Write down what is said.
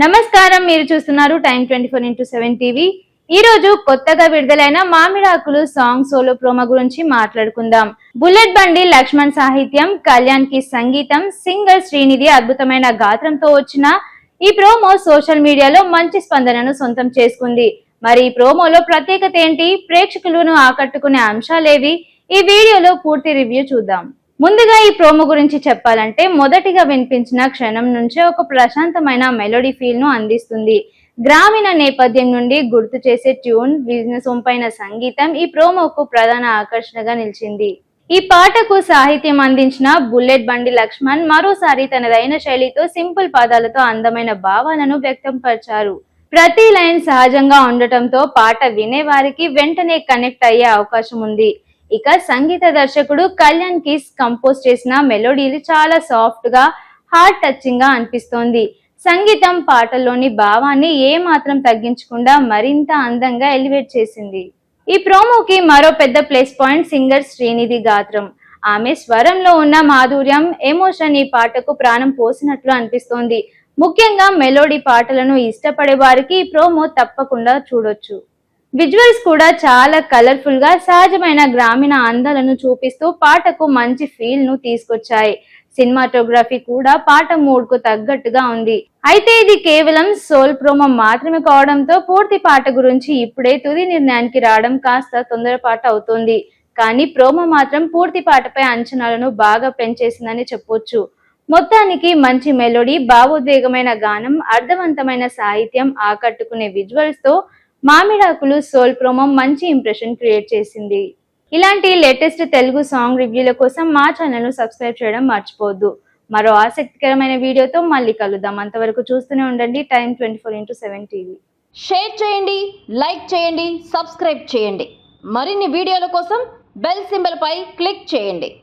నమస్కారం, మీరు చూస్తున్నారు టైమ్ 24x7 టీవీ. ఈ రోజు కొత్తగా విడుదలైన మామిడాకులు సాంగ్ సోలో ప్రోమో గురించి మాట్లాడుకుందాం. బుల్లెట్ బండి లక్ష్మణ్ సాహిత్యం, కళ్యాణ్ కి సంగీతం, సింగర్ శ్రీనిధి అద్భుతమైన గాత్రంతో వచ్చిన ఈ ప్రోమో సోషల్ మీడియాలో మంచి స్పందనను సొంతం చేసుకుంది. మరి ఈ ప్రోమోలో ప్రత్యేకత ఏంటి, ప్రేక్షకులను ఆకట్టుకునే అంశాలేవి, ఈ వీడియోలో పూర్తి రివ్యూ చూద్దాం. ముందుగా ఈ ప్రోమో గురించి చెప్పాలంటే, మొదటిగా వినిపించిన క్షణం నుంచే ఒక ప్రశాంతమైన మెలోడీ ఫీల్ ను అందిస్తుంది. గ్రామీణ నేపథ్యం నుండి గుర్తు చేసే ట్యూన్, వినసొంపైన సంగీతం ఈ ప్రోమోకు ప్రధాన ఆకర్షణగా నిలిచింది. ఈ పాటకు సాహిత్యం అందించిన బుల్లెట్ బండి లక్ష్మణ్ మరోసారి తనదైన శైలితో సింపుల్ పదాలతో అందమైన భావాలను వ్యక్తం పరిచారు. ప్రతి లైన్ సహజంగా ఉండటంతో పాట వినే వారికి వెంటనే కనెక్ట్ అయ్యే అవకాశం ఉంది. ఇక సంగీత దర్శకుడు కళ్యాణ్ కి కంపోజ్ చేసిన మెలోడీలు చాలా సాఫ్ట్ గా, హార్ట్ టచింగ్ గా అనిపిస్తోంది. సంగీతం పాటల్లోని భావాన్ని ఏ మాత్రం తగ్గించకుండా మరింత అందంగా ఎలివేట్ చేసింది. ఈ ప్రోమోకి మరో పెద్ద ప్లస్ పాయింట్ సింగర్ శ్రీనిధి గాత్రం. ఆమె స్వరంలో ఉన్న మాధుర్యం, ఎమోషన్ ఈ పాటకు ప్రాణం పోసినట్లు అనిపిస్తోంది. ముఖ్యంగా మెలోడీ పాటలను ఇష్టపడే వారికి ఈ ప్రోమో తప్పకుండా చూడొచ్చు. విజువల్స్ కూడా చాలా కలర్ఫుల్ గా సహజమైన గ్రామీణ అందాలను చూపిస్తూ పాటకు మంచి ఫీల్ ను తీసుకొచ్చాయి. సినిమాటోగ్రఫీ కూడా పాట మూడ్ కు తగ్గట్టుగా ఉంది. అయితే ఇది కేవలం సోల్ ప్రోమో మాత్రమే కావడంతో పూర్తి పాట గురించి ఇప్పుడే తుది నిర్ణయానికి రావడం కాస్త తొందరపాటు అవుతోంది. కానీ ప్రోమో మాత్రం పూర్తి పాటపై అంచనాలను బాగా పెంచేసిందని చెప్పొచ్చు. మొత్తానికి మంచి మెలోడీ, భావోద్వేగమైన గానం, అర్థవంతమైన సాహిత్యం, ఆకట్టుకునే విజువల్స్ తో మామిడాకులు సోల్ ప్రోమో మంచి ఇంప్రెషన్ క్రియేట్ చేసింది. ఇలాంటి లేటెస్ట్ తెలుగు సాంగ్ రివ్యూల కోసం మా ఛానల్ ను సబ్స్క్రైబ్ చేయడం మర్చిపోవద్దు. మరో ఆసక్తికరమైన వీడియోతో మళ్ళీ కలుద్దాం. అంతవరకు చూస్తూనే ఉండండి టైమ్ 24x7 టీవీ. షేర్ చేయండి, లైక్ చేయండి, సబ్స్క్రైబ్ చేయండి. మరిన్ని వీడియోల కోసం బెల్ సింబల్ పై క్లిక్ చేయండి.